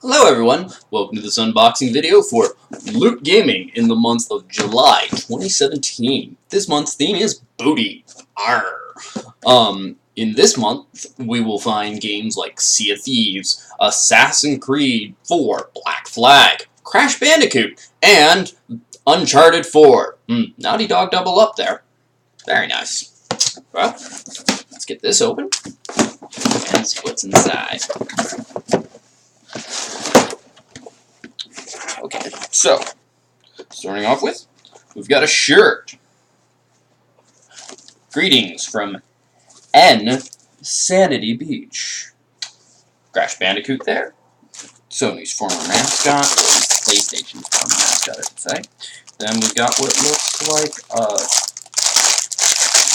Hello everyone, welcome to this unboxing video for Loot Gaming in the month of July 2017. This month's theme is Booty. Arr. In this month, we will find games like Sea of Thieves, Assassin's Creed 4, Black Flag, Crash Bandicoot, and Uncharted 4. Naughty Dog double up there. Very nice. Well, let's get this open and see what's inside. Okay, so, starting off with, we've got a shirt. Greetings from N Sanity Beach. Crash Bandicoot there. Sony's former mascot, or PlayStation's former mascot, I should say. Then we've got what looks like,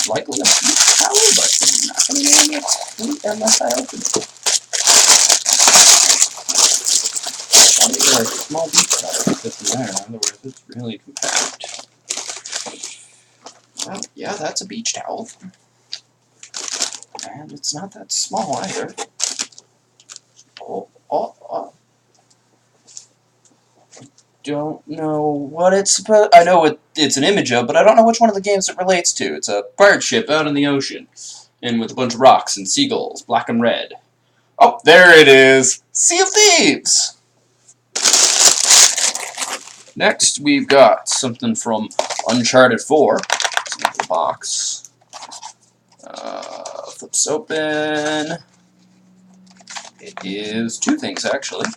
likely a beach towel, but I'm not going to name it unless I open it. Like a small beach towel fits in there, otherwise it's really compact. Well, yeah, that's a beach towel. And it's not that small either. I don't know what it's supposed. I know it's an image of, but I don't know which one of the games it relates to. It's a pirate ship out in the ocean, and with a bunch of rocks and seagulls, black and red. Oh, there it is! Sea of Thieves! Next, we've got something from Uncharted 4. It's in the box. Flips open. It is two things, actually.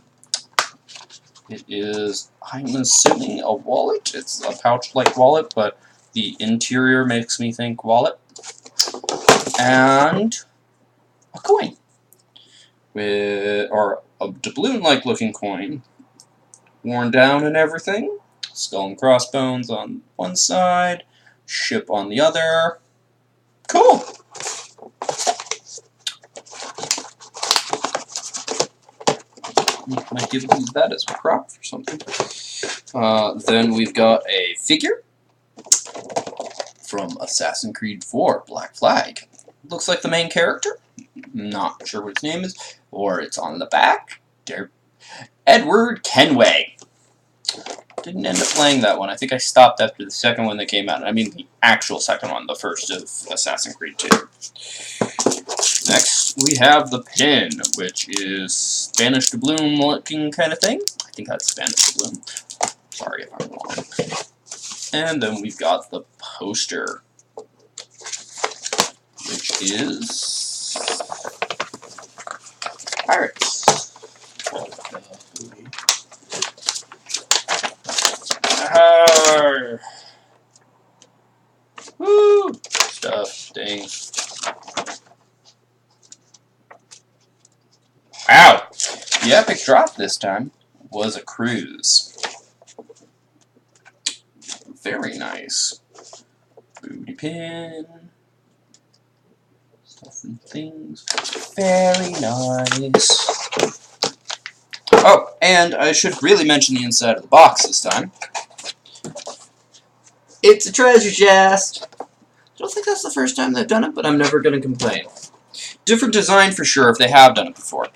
It is, I'm assuming, a wallet. It's a pouch-like wallet, but the interior makes me think wallet. And a coin. Or a doubloon-like looking coin. Worn down and everything. Skull and crossbones on one side, ship on the other. Cool! Might give that as a prop for something. Then we've got a figure from Assassin's Creed 4, Black Flag. Looks like the main character. Not sure what his name is, or it's on the back. Edward Kenway. Didn't end up playing that one. I think I stopped after the second one that came out. I mean the actual second one, the first of Assassin's Creed 2. Next, we have the pin, which is Spanish doubloon looking kind of thing. I think that's Spanish doubloon. Sorry if I'm wrong. And then we've got the poster, which is Pirates. Woo! Stuff, things. Wow! The epic drop this time was a cruise. Very nice. Booty pin. Stuff and things. Very nice. Oh, and I should really mention the inside of the box this time. It's a treasure chest! I don't think that's the first time they've done it, but I'm never going to complain. Different design for sure if they have done it before.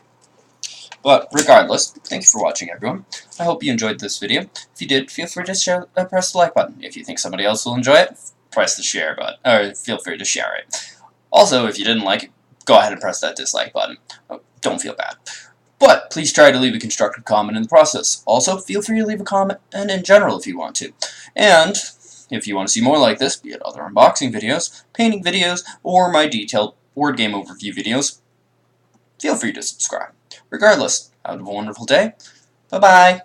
But regardless, thank you for watching, everyone. I hope you enjoyed this video. If you did, feel free to press the like button. If you think somebody else will enjoy it, press the share button, or feel free to share it. Also, if you didn't like it, go ahead and press that dislike button. Don't feel bad. But please try to leave a constructive comment in the process. Also, feel free to leave a comment in general if you want to. And if you want to see more like this, be it other unboxing videos, painting videos, or my detailed board game overview videos, feel free to subscribe. Regardless, have a wonderful day. Bye-bye.